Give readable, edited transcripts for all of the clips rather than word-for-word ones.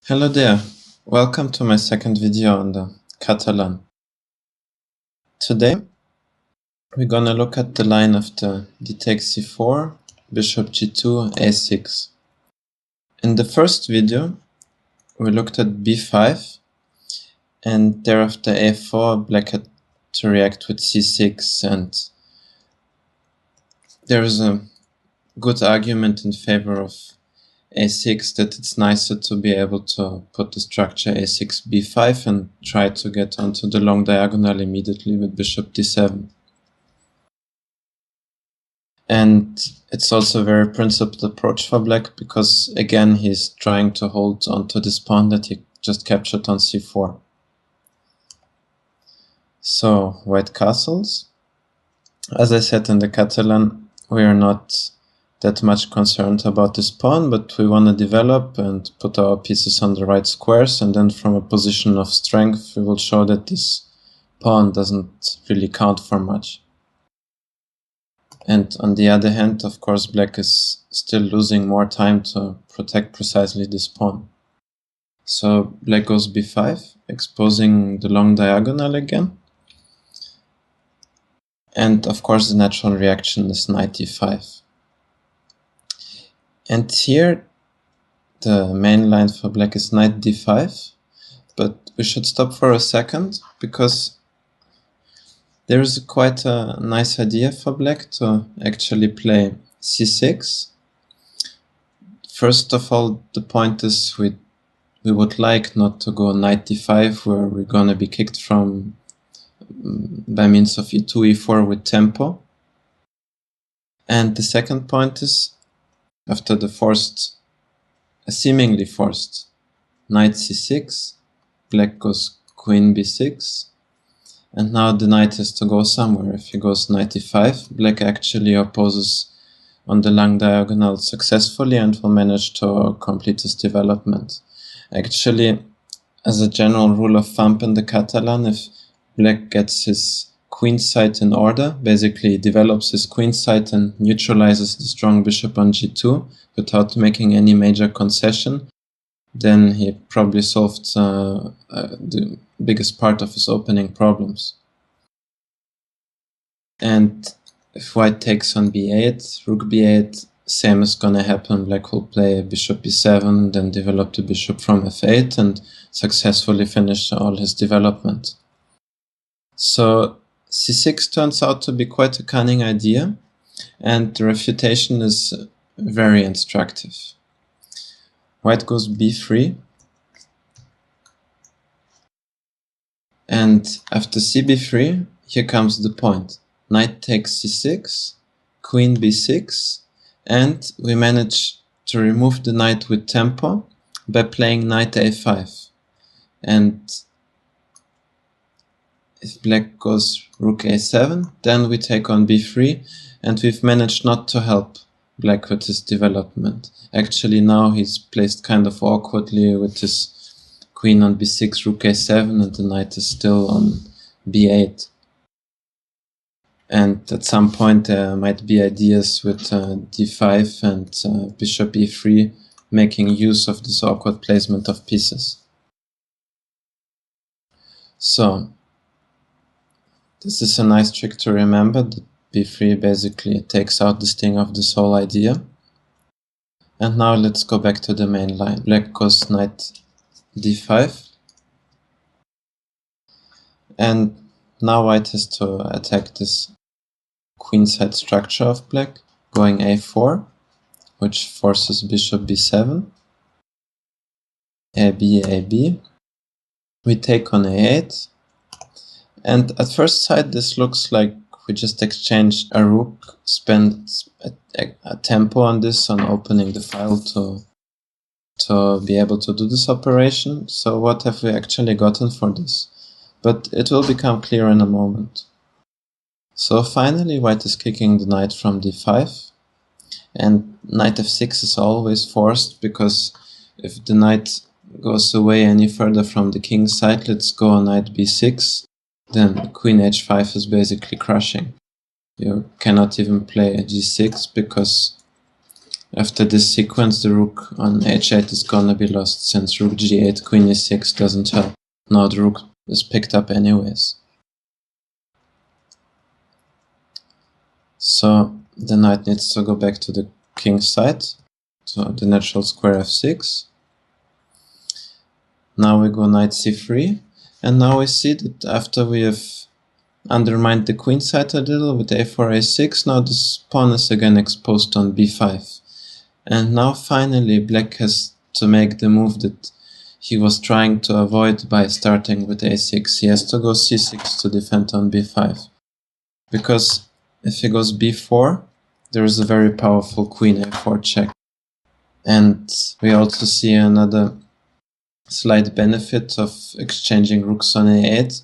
Hello there, welcome to my second video on the Catalan. Today we're gonna look at the line of the d takes c4, bishop g2, a6. In the first video we looked at b5 and thereafter a4, black had to react with c6, and there is a good argument in favor of a6 that it's nicer to be able to put the structure a6 b5 and try to get onto the long diagonal immediately with bishop d7. And it's also a very principled approach for black because again he's trying to hold onto this pawn that he just captured on c4. So white castles. As I said in the Catalan, we are not that much concerned about this pawn, but we want to develop and put our pieces on the right squares, and then from a position of strength we will show that this pawn doesn't really count for much. And on the other hand, of course, black is still losing more time to protect precisely this pawn. So black goes b5, exposing the long diagonal again. And of course the natural reaction is knight e5. And here the main line for black is knight d5, but we should stop for a second because there is quite a nice idea for black to actually play c6. First of all, the point is we would like not to go knight d5 where we're gonna be kicked from by means of e2, e4 with tempo. And the second point is, after the seemingly forced knight c6, black goes queen b6, and now the knight has to go somewhere. If he goes knight e5, black actually opposes on the long diagonal successfully and will manage to complete his development. Actually, as a general rule of thumb in the Catalan, if black gets his queen side in order, basically develops his queen side and neutralizes the strong bishop on g2 without making any major concession, then he probably solved the biggest part of his opening problems. And if white takes on b8, rook b8, same is gonna happen. Black will play bishop b7, then develop the bishop from f8 and successfully finish all his development. So c6 turns out to be quite a cunning idea, and the refutation is very instructive. White goes b3, and after cb3, here comes the point. Knight takes c6, queen b6, and we manage to remove the knight with tempo by playing knight a5. And if black goes rook a7, then we take on b3, and we've managed not to help black with his development. Actually now he's placed kind of awkwardly with his queen on b6, rook a7, and the knight is still on b8. And at some point there might be ideas with d5 and bishop e3 making use of this awkward placement of pieces. So this is a nice trick to remember, that b3 basically takes out the sting of this whole idea. And now let's go back to the main line. Black goes knight d5. And now white has to attack this queenside structure of black, going a4, which forces bishop b7, ab. We take on a8. And at first sight this looks like we just exchanged a rook, spent a tempo on this, on opening the file to be able to do this operation. So what have we actually gotten for this? But it will become clear in a moment. So finally white is kicking the knight from d5, and knight f6 is always forced, because if the knight goes away any further from the king's side, let's go knight b6, then queen h5 is basically crushing. You cannot even play g6 because After this sequence, the rook on h8 is gonna be lost, since rook g8, queen e6 doesn't help. Now the rook is picked up anyways. So the knight needs to go back to the king's side, so the natural square f6. Now we go knight c3, and now we see that after we have undermined the queen side a little with a4, a6, now this pawn is again exposed on b5. And now finally black has to make the move that he was trying to avoid by starting with a6. He has to go c6 to defend on b5. Because if he goes b4, there is a very powerful queen a4 check. And we also see another slight benefit of exchanging rooks on a8.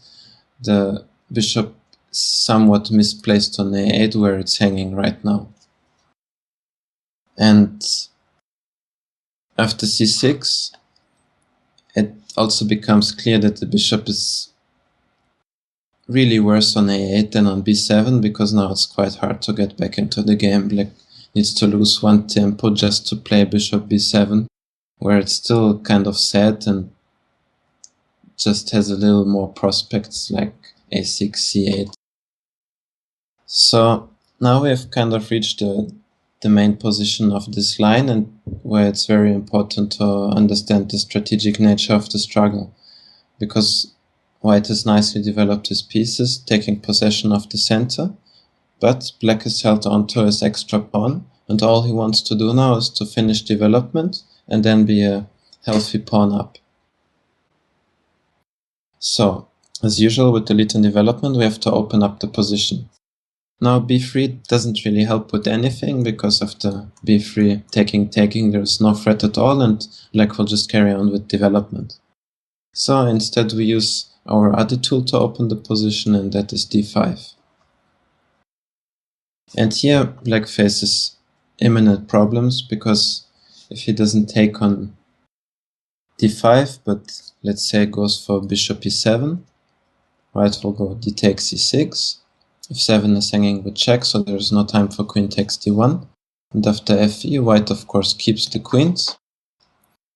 The bishop is somewhat misplaced on a8 where it's hanging right now. And after c6, it also becomes clear that the bishop is really worse on a8 than on b7, because now it's quite hard to get back into the game. Black needs to lose one tempo just to play bishop b7, where it's still kind of sad and just has a little more prospects like a6, c8. So now we have kind of reached the main position of this line, and where it's very important to understand the strategic nature of the struggle, because white has nicely developed his pieces, taking possession of the center, but black is held onto his extra pawn, and all he wants to do now is to finish development and then be a healthy pawn up. So, as usual with the lead in development, we have to open up the position. Now b3 doesn't really help with anything, because after b3 taking, there's no threat at all, and black will just carry on with development. So instead we use our other tool to open the position, and that is d5. And here black faces imminent problems, because if he doesn't take on d5, but let's say goes for bishop e7, white will go d takes e6, f7 is hanging with check, so there's no time for queen takes d1, and after fe, white of course keeps the queens,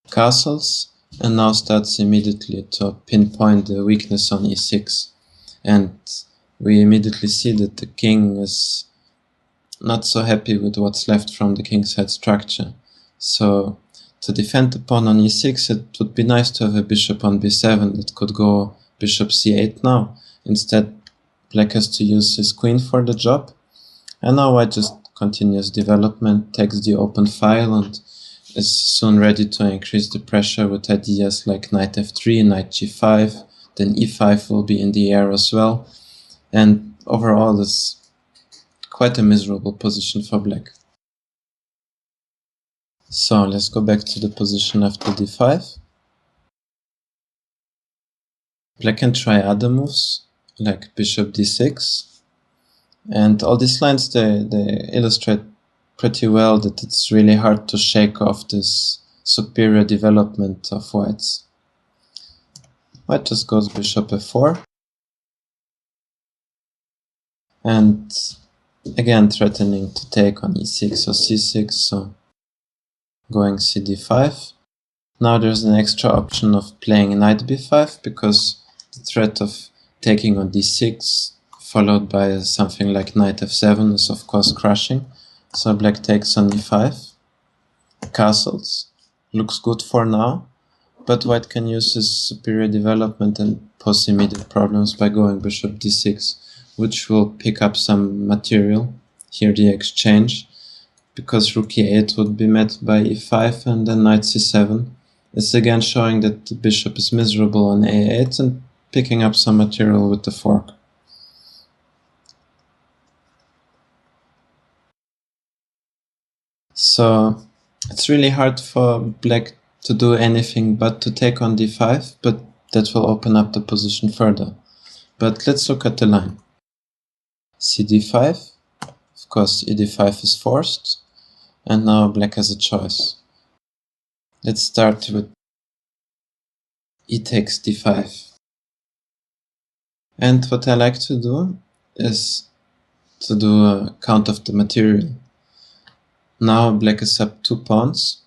castles, and now starts immediately to pinpoint the weakness on e6. And we immediately see that the king is not so happy with what's left from the kingside structure. So to defend the pawn on e6, it would be nice to have a bishop on b7 that could go bishop c8 now. Instead, black has to use his queen for the job. And now white just continues development, takes the open file, and is soon ready to increase the pressure with ideas like knight f3, knight g5, then e5 will be in the air as well. And overall, it's quite a miserable position for black. So let's go back to the position after d5. Black can try other moves, like bishop d6. And all these lines, they illustrate pretty well that it's really hard to shake off this superior development of white's. White just goes bishop f4. And again threatening to take on e6 or c6, so going cd5. Now there's an extra option of playing knight b5, because the threat of taking on d6 followed by something like knight f7 is of course crushing. So black takes on e5, castles, looks good for now, but white can use his superior development and pose immediate problems by going bishop d6, which will pick up some material, here the exchange, because rook e8 would be met by e5, and then knight c7 is again showing that the bishop is miserable on a8 and picking up some material with the fork. So it's really hard for black to do anything but to take on d5, but that will open up the position further. But let's look at the line. cd5, of course ed5 is forced, and now black has a choice. Let's start with e takes d5. And what I like to do is to do a count of the material. Now black is up 2 pawns,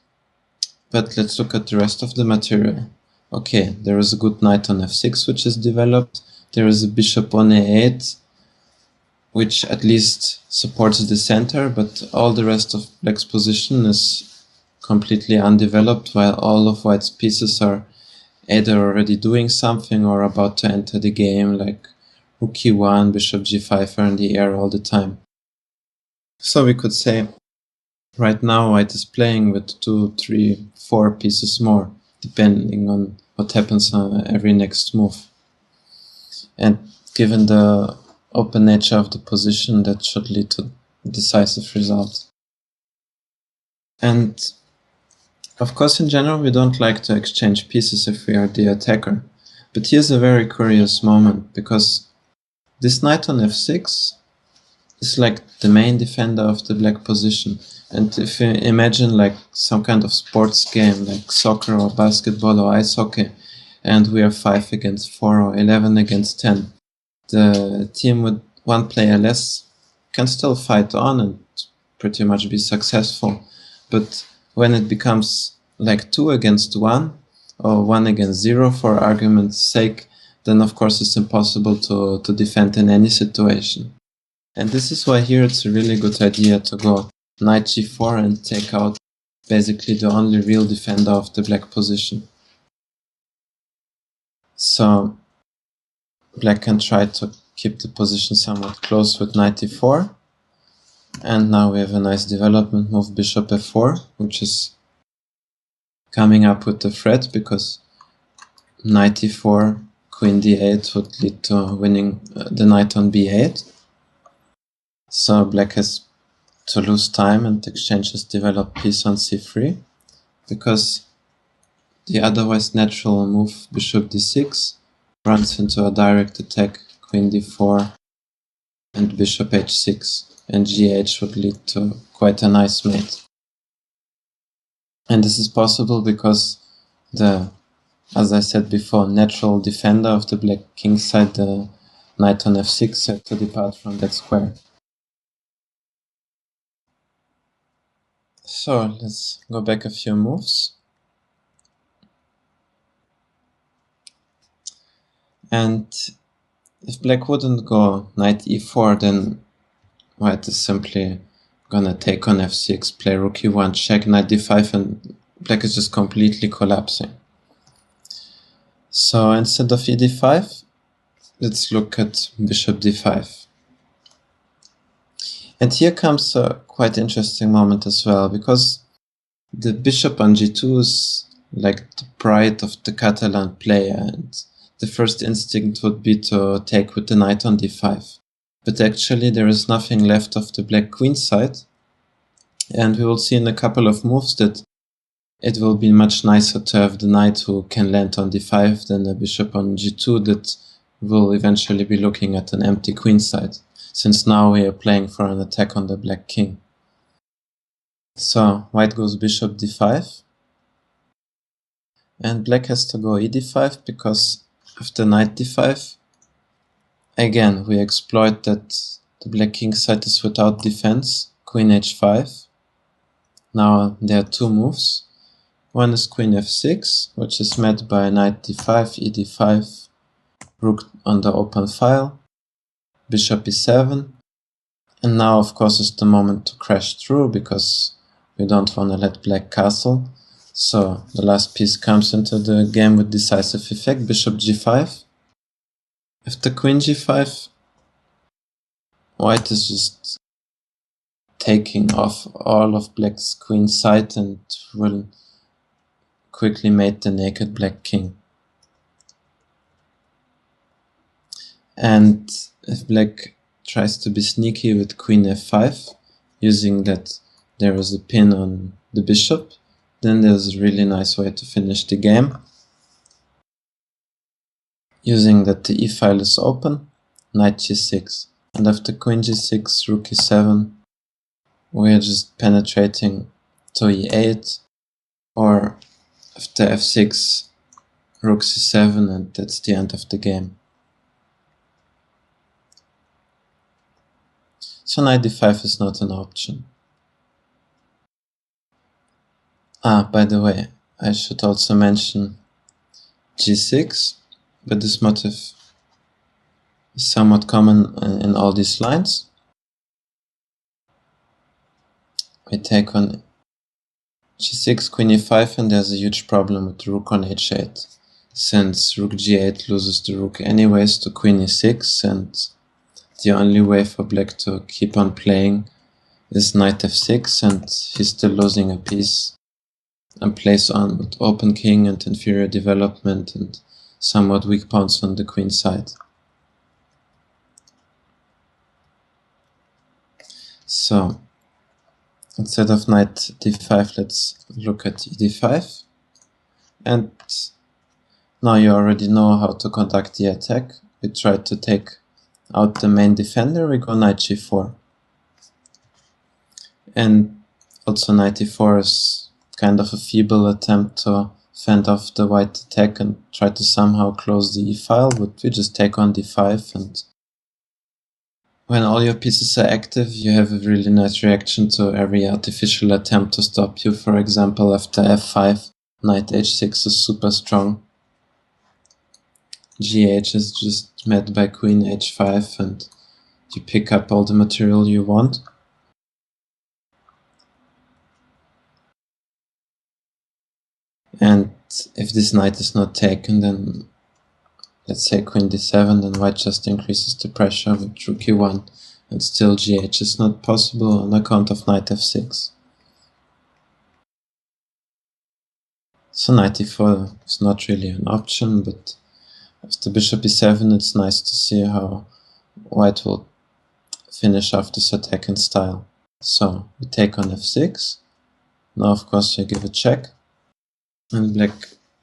but let's look at the rest of the material. Okay, there is a good knight on f6 which is developed, there is a bishop on a8 which at least supports the center, but all the rest of black's position is completely undeveloped, while all of white's pieces are either already doing something or about to enter the game, like rook e1, bishop g5 are in the air all the time. So we could say right now white is playing with 2, 3, 4 pieces more, depending on what happens on every next move. And given the open nature of the position, that should lead to decisive results. And of course, in general, we don't like to exchange pieces if we are the attacker. But here's a very curious moment, because this knight on f6 is like the main defender of the black position. And if you imagine like some kind of sports game, like soccer or basketball or ice hockey, and we are 5 against 4 or 11 against 10, the team with one player less can still fight on and pretty much be successful. But when it becomes like 2 against 1 or 1 against 0 for argument's sake, then of course it's impossible to defend in any situation. And this is why here it's a really good idea to go knight g4 and take out basically the only real defender of the black position. So black can try to keep the position somewhat close with knight e4. And now we have a nice development move, bishop f4, which is coming up with the threat, because knight e4, queen d8 would lead to winning the knight on b8. So black has to lose time and exchange his developed piece on c3, because the otherwise natural move, bishop d6, runs into a direct attack, queen d4, and bishop h6, and gh would lead to quite a nice mate. And this is possible because the, as I said before, natural defender of the black king side, the knight on f6, had to depart from that square. So let's go back a few moves. And if black wouldn't go knight e4, then white is simply gonna take on f6, play rook e1, check, knight d5, and black is just completely collapsing. So instead of e d5, let's look at bishop d5. And here comes a quite interesting moment as well, because the bishop on g2 is like the pride of the Catalan player, and the first instinct would be to take with the knight on d5. But actually there is nothing left of the black queen side, and we will see in a couple of moves that it will be much nicer to have the knight who can land on d5 than a bishop on g2 that will eventually be looking at an empty queen side, since now we are playing for an attack on the black king. So white goes bishop d5, and black has to go e d5, because after knight d5, again we exploit that the black king side is without defense, queen h5. Now there are two moves. One is queen f6, which is met by knight d5, e d5, rook on the open file, bishop e7, and now of course is the moment to crash through, because we don't want to let black castle. So the last piece comes into the game with decisive effect, bishop g5. After queen g5, white is just taking off all of black's queen side and will quickly mate the naked black king. And if black tries to be sneaky with queen f5, using that there is a pin on the bishop, then there's a really nice way to finish the game. Using that the e file is open, knight g6, and after queen g6, rook e7, we are just penetrating to e8, or after f6, rook c7, and that's the end of the game. So knight d5 is not an option. By the way, I should also mention g6, but this motif is somewhat common in all these lines. We take on g6, queen e5, and there's a huge problem with the rook on h8, since rook g8 loses the rook anyways to queen e6, and the only way for black to keep on playing is knight f6, and he's still losing a piece, and plays on with open king and inferior development and somewhat weak pawns on the queen side. So instead of knight d5, let's look at d5. And now you already know how to conduct the attack. We try to take out the main defender, we go knight g4. And also knight e4 is kind of a feeble attempt to fend off the white attack and try to somehow close the e-file, but we just take on d5, and when all your pieces are active, you have a really nice reaction to every artificial attempt to stop you. For example, after f5, knight h6 is super strong. gh is just met by queen h5, and you pick up all the material you want. And if this knight is not taken, then let's say queen d7, then white just increases the pressure with rook e1, and still gh is not possible on account of knight f6. So knight e4 is not really an option, but after bishop e7, it's nice to see how white will finish off this attack in style. So we take on f6. Now of course you give a check, and black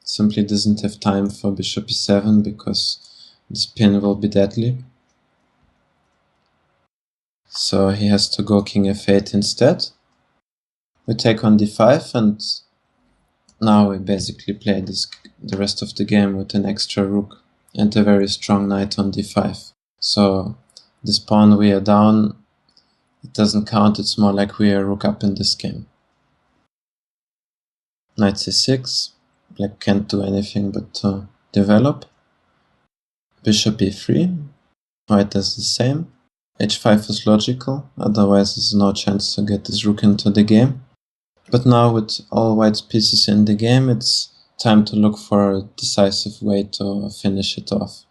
simply doesn't have time for bishop e7 because this pin will be deadly. So he has to go king f8 instead. We take on d5, and now we basically play the rest of the game with an extra rook and a very strong knight on d5. So this pawn we are down, it doesn't count, it's more like we are rook up in this game. Knight c6, black can't do anything but develop. Bishop e3, white does the same. h5 is logical, otherwise there's no chance to get this rook into the game. But now with all white's pieces in the game, it's time to look for a decisive way to finish it off.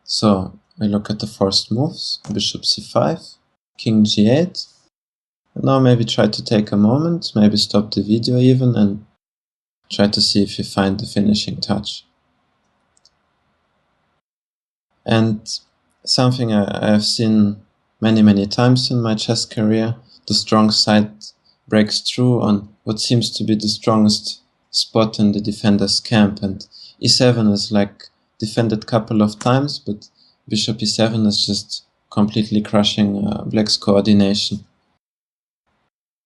So we look at the first moves, bishop c5, king g8. And now maybe try to take a moment, maybe stop the video even, and try to see if you find the finishing touch. And something I have seen many times in my chess career, the strong side breaks through on what seems to be the strongest spot in the defender's camp, and e7 is like defended couple of times, but bishop e7 is just completely crushing black's coordination.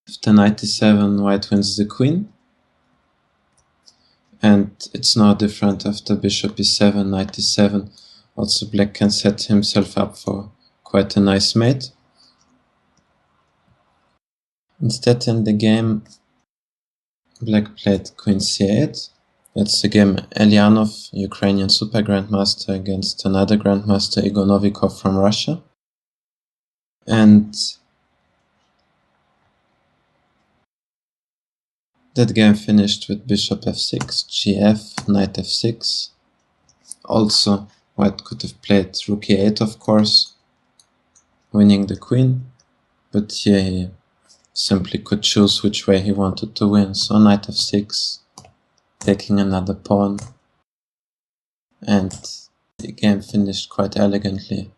After knight e7, white wins the queen, and it's no different after bishop e7, knight e7. Also black can set himself up for quite a nice mate. Instead in the game, black played queen c8. That's the game Elyanov, Ukrainian super grandmaster, against another grandmaster, Igor Novikov from Russia. And that game finished with bishop f6, gf, knight f6. Also, white could have played rook e8, of course, winning the queen, but here he simply could choose which way he wanted to win. So knight f6, taking another pawn, and the game finished quite elegantly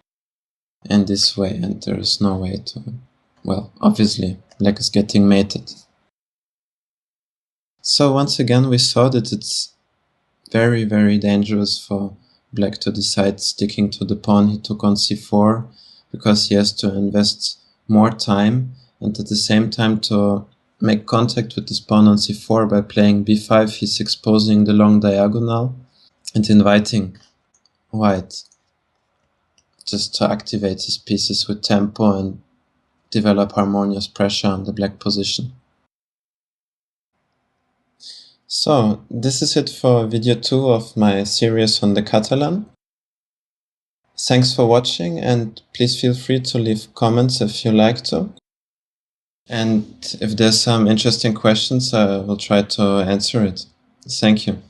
in this way, and there is no way to, well, obviously black is getting mated. So once again we saw that it's very dangerous for black to decide sticking to the pawn he took on c4, because he has to invest more time, and at the same time to make contact with this pawn on c4 by playing b5, he's exposing the long diagonal and inviting white just to activate his pieces with tempo and develop harmonious pressure on the black position. So, this is it for video 2 of my series on the Catalan. Thanks for watching, and please feel free to leave comments if you like to. And if there's some interesting questions, I will try to answer it. Thank you.